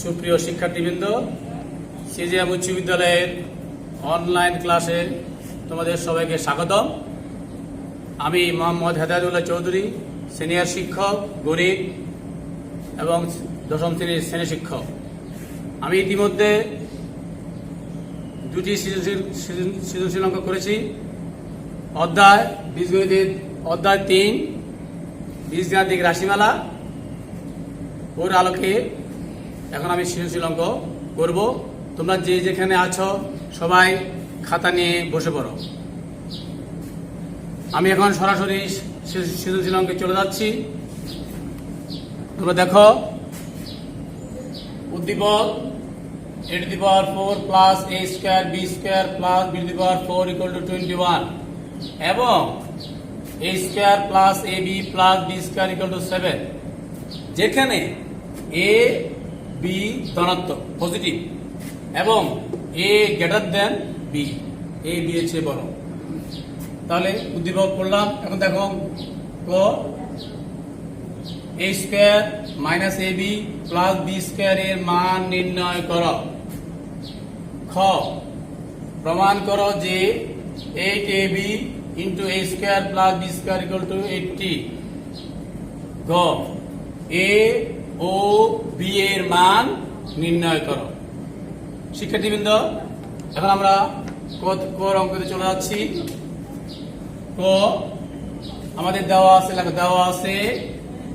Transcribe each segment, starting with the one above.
সুপ্রিয় শিক্ষার্থীবৃন্দ, সিজিএম উচ্চ বিদ্যালয়ের অনলাইন ক্লাসে তোমাদের সবাইকে স্বাগতম। আমি মোহাম্মদ হেদায়েতুল্লাহ চৌধুরী, সিনিয়র শিক্ষক গণিত এবং দশম শ্রেণীর শ্রেণী শিক্ষক। আমি ইতিমধ্যে দুটি সৃজনশীল অঙ্ক করেছি। অধ্যায় বীজগণিতের অধ্যায় 3 বীজগাণিতিক রাশিমালা, ওর আলোকে এখন আমি সৃজনশীল অঙ্ক করব। তোমরা যে যেখানে আছো সবাই খাতা নিয়ে বসে পড়ো। আমি এখন সরাসরি সৃজনশীল অঙ্কে চলে যাচ্ছি। তোমরা দেখো, উদ্দীপক a to the power 4 plus a square b square plus b to the power 4 equal to 21 এবং a square plus ab plus b square equal to 7, যেখানে a b ধনাত্মক পজিটিভ এবং a greater than b, a b এর চেয়ে বড়। তাহলে উদ্দীপক করলাম। এখন দেখো, ক a square minus ab plus b square এর মান নির্ণয় করো। খ প্রমাণ করো যে 8ab into a square plus b square equal two 80। গ a ও b এর মান নির্ণয় করো। শিক্ষার্থীবৃন্দ, এখন আমরা ক অঙ্কতে চলে যাচ্ছি। ক আমাদের দেওয়া আছে,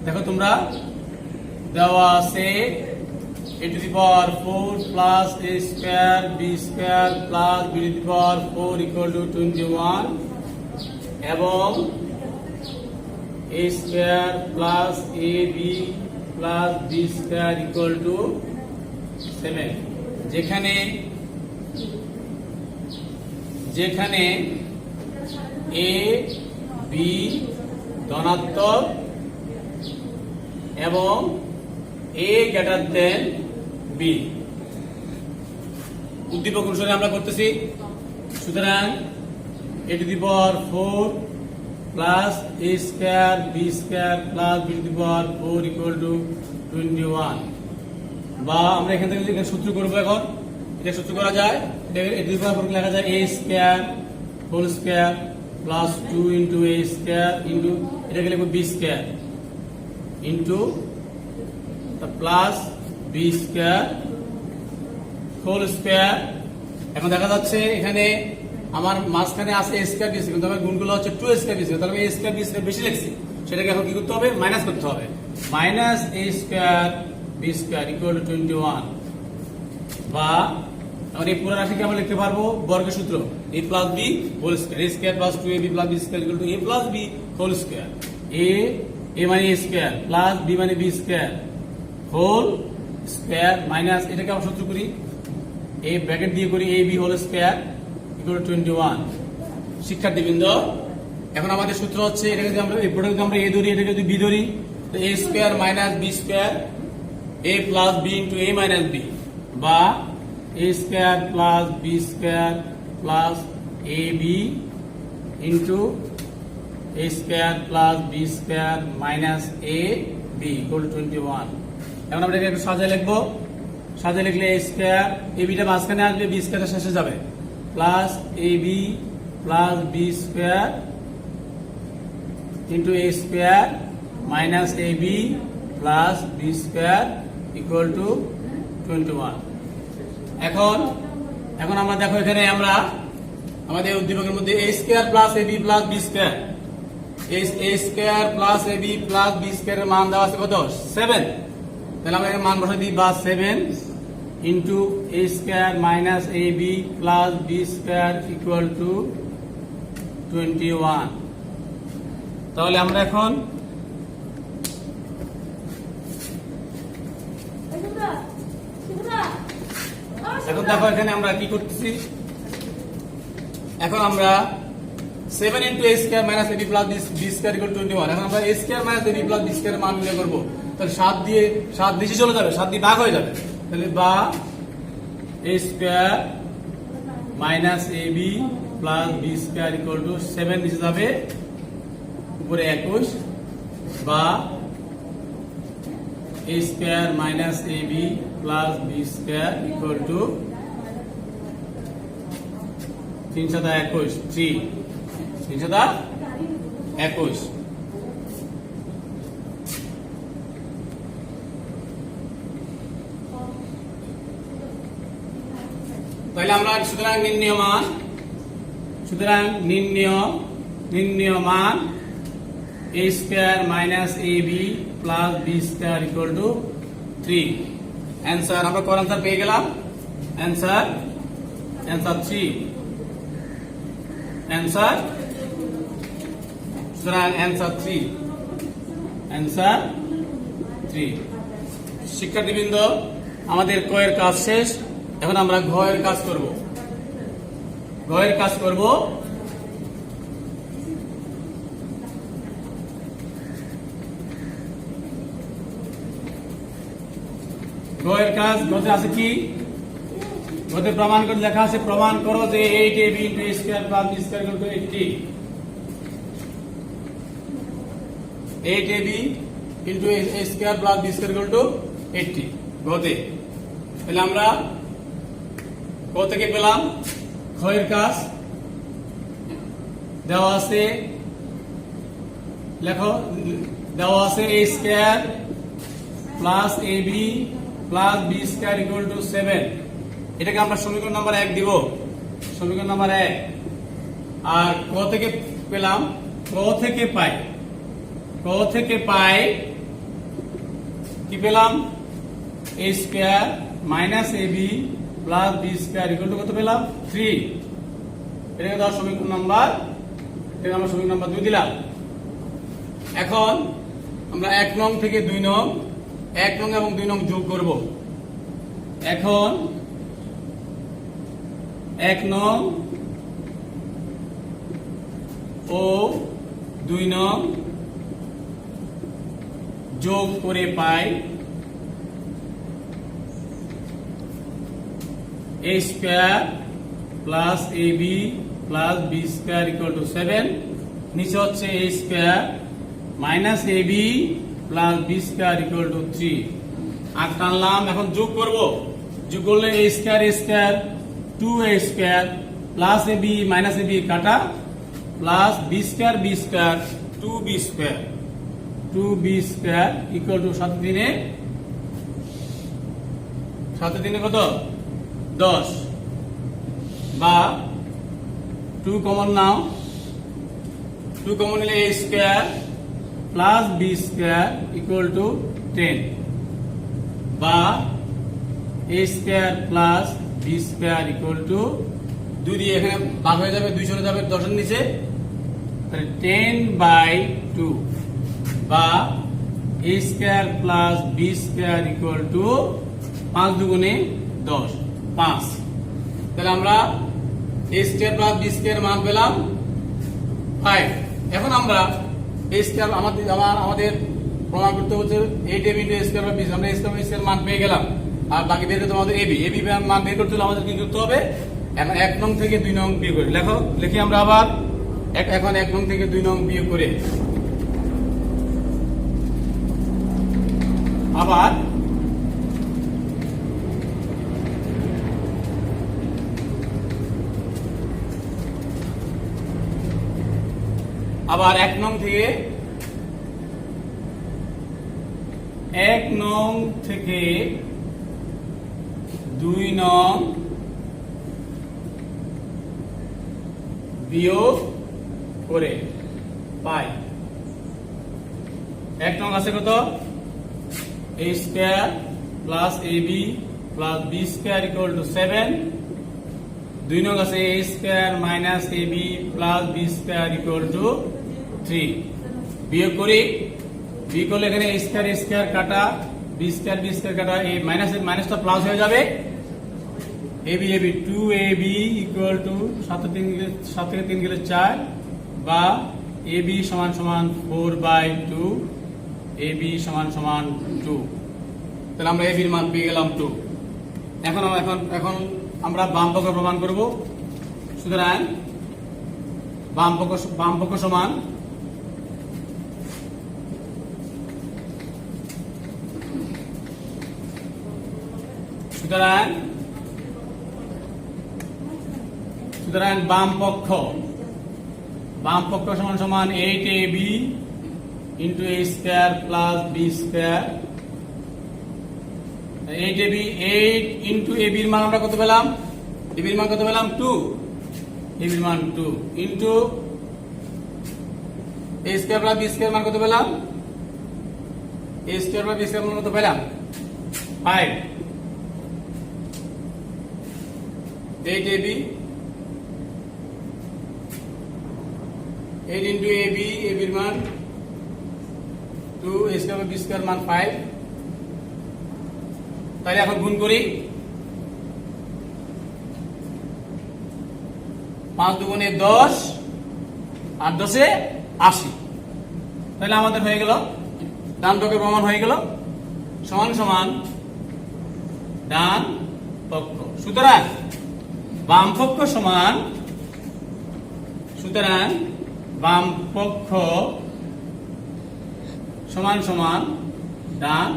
দেখো তোমরা, দেওয়া আছে a to the power 4 plus a square b square plus b to the power 4 equal to 21 এবং a square plus ab plus b square equal to 7, যেখানে a b ধনাত্মক এবং a গ্রেটার দেন b। উদ্দীপক অনুসারে আমরা করতেছি। সুতরাং a to the power 4 plus a square b square plus b to the power 4 equal to 21, বা আমরা এখান থেকে সূত্র করব। এখন এটা সূত্র করা যায়, a to the power 4 লেখা যায় a square whole square plus 2 into a square into এটাকে লিখব b square into the plus b square whole square। এখন দেখা যাচ্ছে এখানে আমার মাঝখানে আছে a square b square, কিন্তু আমার গুণগুলো হচ্ছে 2a square b square, তাহলে a square b square বেশি লিখছি। সেটাকে এখন কি করতে হবে? মাইনাস করতে হবে। Minus a square b square equal to 21, বা আমরা এই পুরো রাশিকে আমরা লিখতে পারবো বর্গের সূত্র a plus b whole square, a square plus 2ab plus b square equal to a plus b whole square। a মানে a square plus b মানে b square whole square minus, এটাকে আমরা সূত্র করি a ব্র্যাকেট দিয়ে করি ab whole square equal to 21। শিক্ষার্থীবৃন্দ, এখন আমাদের সূত্র হচ্ছে, এটাকে যদি আমরা এই প্রোডাক্ট আমরা a ধরি, এটাকে যদি b ধরি, তো a square minus b square a plus b into a minus b, বা a square plus b square plus ab into a square plus b square minus a b equal to 21। এখন আমরা এটাকে একটু সাজিয়ে লিখবো। সাজিয়ে লিখলে a স্কয়ার, ab টা মাঝখানে আসবে, b স্কয়ারটা শেষে যাবে, plus ab plus b square into a square minus ab plus b square equal two 21। এখন আমরা দেখো, এখানে আমরা আমাদের উদ্দীপকের মধ্যে a square plus ab plus b square, a square plus ab plus b square এর মান দেওয়া আছে কত? 7। তাহলে আমরা এর মান বসাই দিই, বা 7 into a square minus ab plus b square equal two 21। তাহলে আমরা এখন দেখো, এখানে আমরা কি করতেছি। এখন আমরা 7 into a square minus ab plus b square equal two 21। এখন আমরা a square minus ab plus b square মান নির্ণয় করব। তাহলে 7 নিচে চলে যাবে, 7 দিয়ে ভাগ হয়ে যাবে। তাহলে বা a square minus ab plus b square equal two 7 নিচে যাবে, উপরে 21, বা a square minus ab plus b square equal to 321 321। তাহলে আমরা সুতরাং নির্ণয় মান a square minus ab plus b square equal to 3। Answer আমরা কোন অ্যান্সার পেয়ে গেলাম? অ্যান্সার 3। অ্যান্সার সুতরাং অ্যান্সার 3। শিক্ষার্থীবৃন্দ, আমাদের ক এর কাজ শেষ। এখন আমরা ঘ এর কাজ করব। ঘ এর কাজ করব। ঘ এর কাজ ঘতে আছে কি? ঘতে প্রমাণ করে লেখা আছে, প্রমাণ করো যে 8ab into a square plus b square equal to 80। 8ab into a square plus b square equal to 80 ঘতে। তাহলে আমরা ক থেকে পেলাম খ এর কাজ দেওয়া আছে, লেখো দেওয়া আছে a square plus ab plus b square equal to 7। এটাকে আমরা সমীকরণ নাম্বার 1 দিব, সমীকরণ নাম্বার 1। আর ক থেকে পেলাম, ক থেকে পাই কি পেলাম? a square minus ab plus b square equal to কত পেলাম? 3। এটাকে দাও সমীকরণ নাম্বার, এটাকে আমরা সমীকরণ নাম্বার 2 দিলাম। এখন আমরা 1 নং থেকে 2 নং, 1 নং এবং 2 নং যোগ করব। এখন 1 নং ও 2 নং যোগ করে পাই a square plus ab plus b square equal to 7। নিচে হচ্ছে a square minus ab plus b square equal to 3। আর টানলাম, এখন যোগ করব। যোগ করলে a square 2a square plus ab minus ab কাটা plus b square 2b square equal to 7 3 কত? 10। বা 2 কমন নাও, 2 কমন নিলে a square plus b square equal to 10। বা a square plus b square equal to 2 দিয়ে এখানে ভাগ হয়ে যাবে, 2 চলে যাবে 10 এর নিচে, তাহলে 10/2। বা a square plus b square equal to 5 দুগুণে 10 5। তাহলে আমরা a square plus b square মান পেলাম 5। এখন আমরা a square আমাদের প্রমাণ করতে হচ্ছে 8ab into a square plus b square। আমরা a square plus b square মান পেয়ে গেলাম। আর বাকি বের করতে আমাদের ab মান বের করতে হলে আমাদের কি করতে হবে? এখন 1 নং থেকে 2 নং বিয়োগ করি। লিখি আমরা আবার এখন 1 নং থেকে 2 নং বিয়োগ করে আবার আবার 1 নং থেকে 2 নং বিয়োগ করে পাই। 1 নং আছে কত? a square plus ab plus b square equal to 7। 2 নং আছে a square minus ab plus b square equal to 3। বিয়োগ করি, বিয়োগ করলে এখানে a square কাটা, b square কাটা, এই মাইনাসটা প্লাস হয়ে যাবে। ab 2ab equal to 7 থেকে 3 গেলে 4। বা ab সমান 4/2, ab সমান 2। তাহলে আমরা ab এর মান পেয়ে গেলাম 2। এখন আমরা বাম পক্ষ প্রমাণ করব। সুতরাং বাম পক্ষ সমান সুতরাং বাম পক্ষ সমান সমান 8ab into a square plus b square. 8ab 8 into ab এর মান আমরা কত পেলাম? ab এর মান কত পেলাম? 2। ab এর মান 2 into a square plus b square মান কত পেলাম? a square plus b square মান কত পেলাম? 5। 8ab 8 ইন্টু ab এর মান 2, a square plus b square মান 5। তাহলে এখন গুণ করি। 5 দুগুণে 10 আর 10 এ 80। তাহলে আমাদের হয়ে গেল ডান পক্ষের প্রমাণ হয়ে গেল সমান সমান ডান পক্ষ। সুতরাং বাম পক্ষ সমান ডান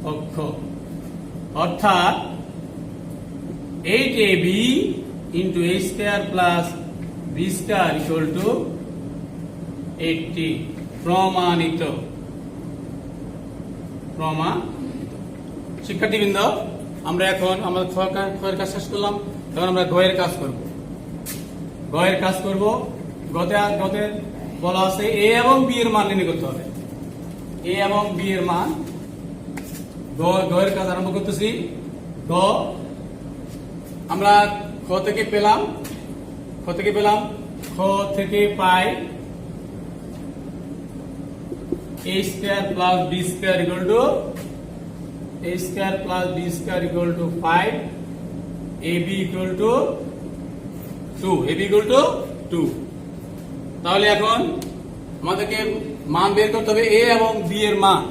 পক্ষ, অর্থাৎ 8ab into a square plus b square equal two 80। প্রমাণিত। শিক্ষার্থীবৃন্দ, আমরা এখন আমাদের ক্ষয়ের কাজ শেষ করলাম। এখন আমরা গয়ের কাজ করব। গতে বলা আছে a এবং b এর মান নির্ণয় করতে হবে। a এবং b এর মান। গয়ের কাজ আরম্ভ করতেছি। আমরা খ থেকে পেলাম খ থেকে পাই a square plus b square equal two 5, ab equal to 2। তাহলে এখন আমাদেরকে মান বের করতে হবে a এবং b এর মান।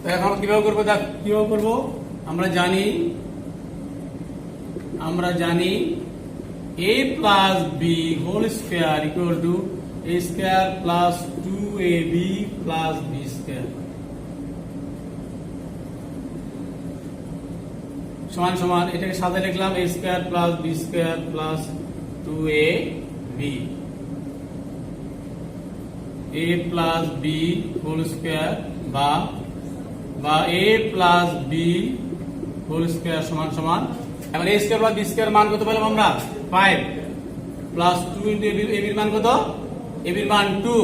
তো এখন কিভাবে করব? আমরা জানি a plus b whole square equal to a square plus 2ab plus b square সমান সমান, এটাকে সাথে লিখলাম a square plus b square plus 2ab। a plus b whole square বা a plus b whole square সমান সমান। এখন a square plus b square মান কত পেলাম আমরা? 5 প্লাস 2 ইনটু ab এর মান কত? ab এর মান 2।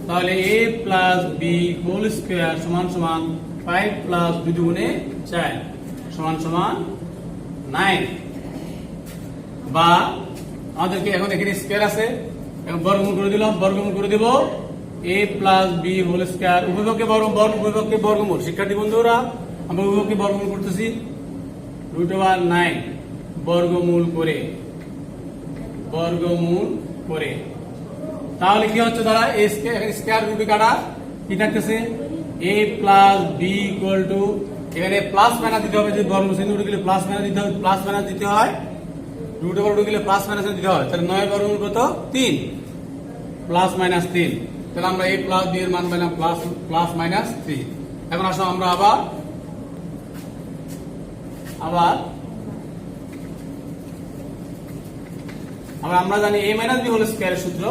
তাহলে a plus b whole square সমান সমান 5 প্লাস 2 দুগুণে 4 সমান সমান 9। বা আমাদেরকে এখন এখানে স্কয়ার আছে, এখন বর্গমূল করে দেব a plus b whole square. উভয়পক্ষে বর্গমূল। শিক্ষার্থী বন্ধুরা, আমরা উভয়পক্ষে বর্গমূল করতেছি। √9 বর্গমূল করে তাহলে কি হচ্ছে? দ্বারা a স্কয়ার রুটে কাটা কি থাকতেছে? a plus b equal to, এখানে প্লাস মাইনাস দিতে হবে। যদি বর্গমূল চিহ্ন উঠে গেলে প্লাস মাইনাস দিতে হয়। রুট ওভার উঠে গেলে প্লাস মাইনাস দিতে হয়। তাহলে 9 বর্গমূল কত? 3 প্লাস মাইনাস 3। তাহলে আমরা a প্লাস b এর মান পেলাম প্লাস মাইনাস 3। এখন আসো আমরা আবার আমরা জানি a মাইনাস b হোল স্কয়ারের সূত্র।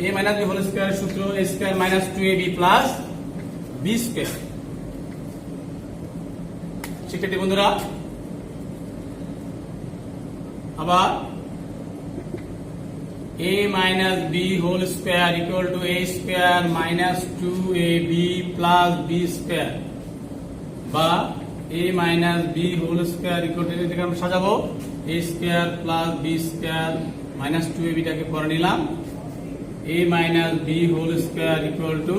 a মাইনাস b হোল স্কয়ারের সূত্র a square minus 2ab plus b square. শিক্ষার্থী বন্ধুরা, আবার a minus b whole square equal to a square minus 2ab plus b square বা a minus b whole square equal to, এটাকে আমরা সাজাবো a square plus b square minus 2ab টাকে পরে নিলাম। a minus b whole square equal to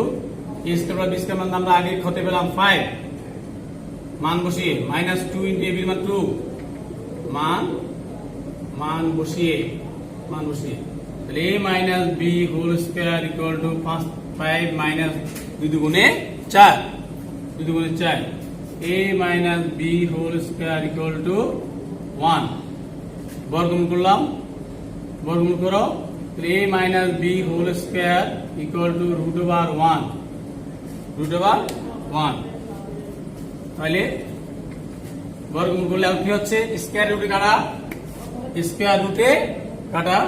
a square plus b square মান আমরা আগে হতে পেলাম 5, মান বসিয়ে minus 2 into ab এর মান 2, মান বসিয়ে তাহলে a minus b whole square equal to 5 minus 2 দুগুণে 4 a minus b whole square equal to 1 বর্গমূল করলাম, বর্গমূল করো a minus b whole square equal to √1 1। তাহলে বর্গমূল করলে কি হচ্ছে স্কয়ার রুটে কাটা, স্কয়ার রুটে কাটা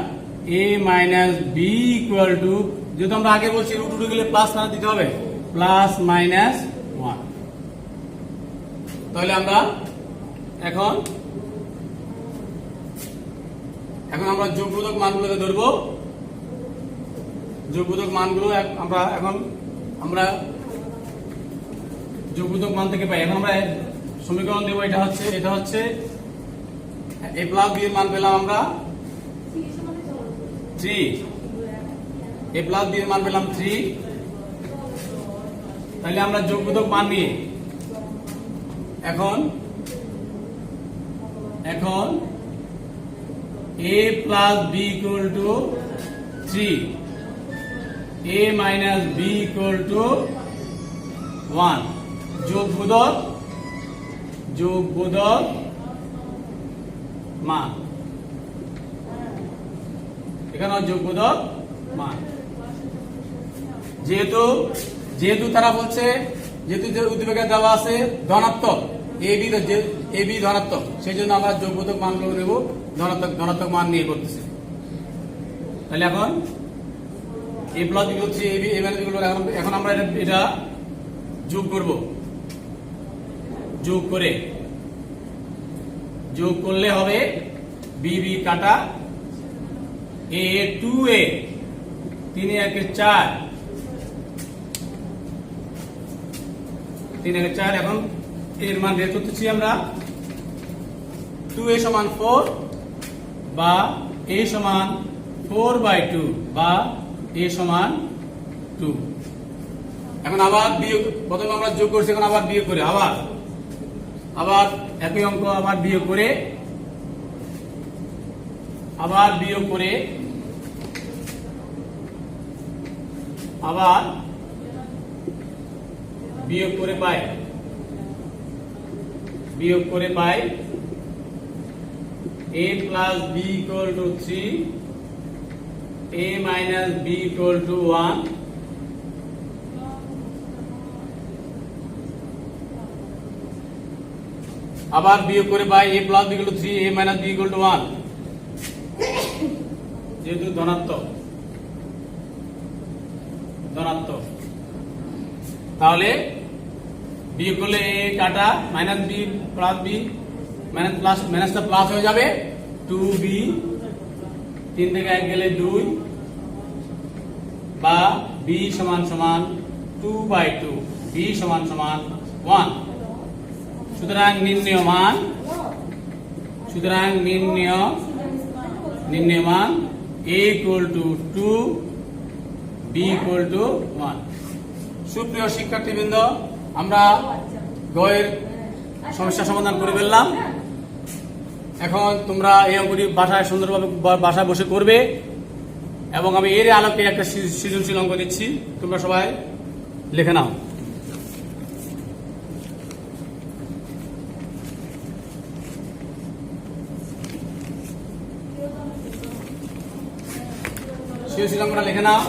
a minus b equal to, যেহেতু আমরা আগে বলছি রুট রুটে গেলে প্লাস না দিতে হবে, প্লাস মাইনাস 1। তাহলে আমরা এখন আমরা যোগবোধক মানগুলোকে ধরবো। যোগবোধক মানগুলো আমরা যোগবোধক মান থেকে পাই। এখন আমরা সমীকরণ দেবো, এটা হচ্ছে a প্লাস বি এর মান পেলাম আমরা 3, a প্লাস বি এর মান পেলাম 3। তাহলে আমরা যোগবোধক মান নিয়ে এখন a plus b equal to 3, a minus b equal to 1, যোগবোধক মান। এখানে যোগবোধক মান, যেহেতু তারা বলছে, যেহেতু উদ্দীপকে দেওয়া আছে ধনাত্মক এ বি ধনাত্মক, সেই জন্য আমরা যোগবোধক মানগুলো নেব, ধনাত্মক মান নিয়ে করতেছি। তাহলে এখন a প্লাস বি হচ্ছে A B, A minus B, এখন আমরা এটা যোগ করব। যোগ করলে হবে বি বি কাটা a 2a, 3 একে 4, 3 একে 4। এখন এর মান বের করতেছি আমরা, 2a সমান 4 বা a সমান 4/2 বা a সমান 2। এখন আবার বিয়োগ, প্রথমে আমরা যোগ করছি, এখন আবার বিয়োগ করে আবার একই অঙ্ক আবার বিয়োগ করে আবার বিয়োগ করে পাই a plus b equal to 3, a minus b equal to 1। আবার বিয়োগ করে পাই a plus b equal to 3, a minus b equal to 1, যেহেতু ধনাত্মক। তাহলে বিয়োগ করলে a কাটা মাইনাস বি প্লাস বি, মাইনাসটা প্লাস হয়ে যাবে 2b, 3 থেকে 1 গেলে 2 বা b সমান 2/2, b সমান 1। সুতরাং নির্ণয় মান a equal to 2, b equal to 1। সুপ্রিয় শিক্ষার্থীবৃন্দ, আমরা গয়ের সমস্যা সমাধান করে ফেললাম। এখন তোমরা এই অঙ্কটি বাসায় সুন্দরভাবে বাসায় বসে করবে, এবং আমি এর আলোকে একটা সৃজনশীল অঙ্ক দিচ্ছি, তোমরা সবাই লিখে নাও। সৃজনশীল অঙ্কটা লিখে নাও।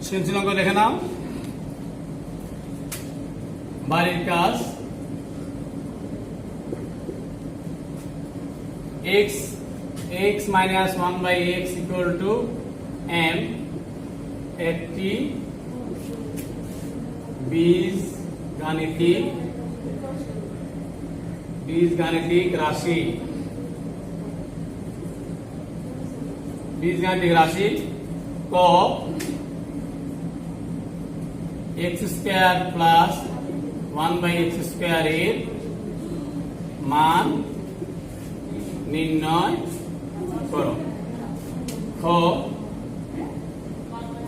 সৃজনশীল অঙ্ক লিখে নাও। বাড়ির কাজ, x minus 1/x equal to m একটি বীজগাণিতিক রাশি। ক x square plus 1/x square এর মান নির্ণয় করো। খ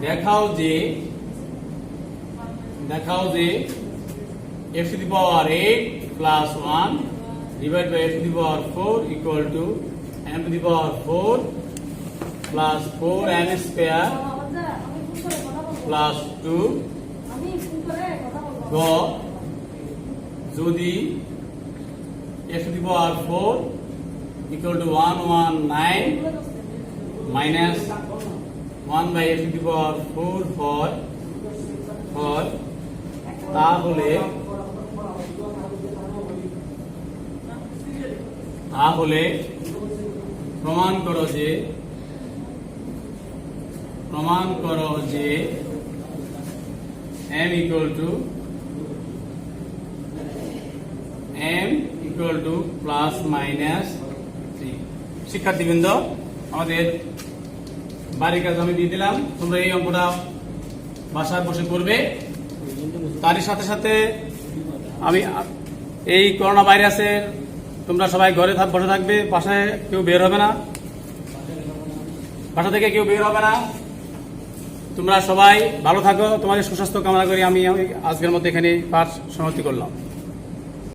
দেখাও যে x to the power 8 plus 1 divided by x to the power 4 equal to m to the power 4 plus 4m square plus 2 গ যদি x to the power 4 equal to 119 minus 1 by x to the power 4 হয় তাহলে প্রমাণ করো যে m equal to plus minus 3 শিক্ষার্থীবৃন্দ আমাদের বাড়ির কাজ আমি দিয়ে দিলাম তোমরা এই অঙ্কটা বাসায় বসে করবে তারই সাথে সাথে আমি এই করোনা ভাইরাসের তোমরা সবাই ঘরে বসে থাকবে বাসায় কেউ বের হবে না বাসা থেকে কেউ বের হবে না তোমরা সবাই ভালো থাকো তোমাদের সুস্বাস্থ্য কামনা করি আমি আজকের মধ্যে এখানে পাঠ সমাপ্তি করলাম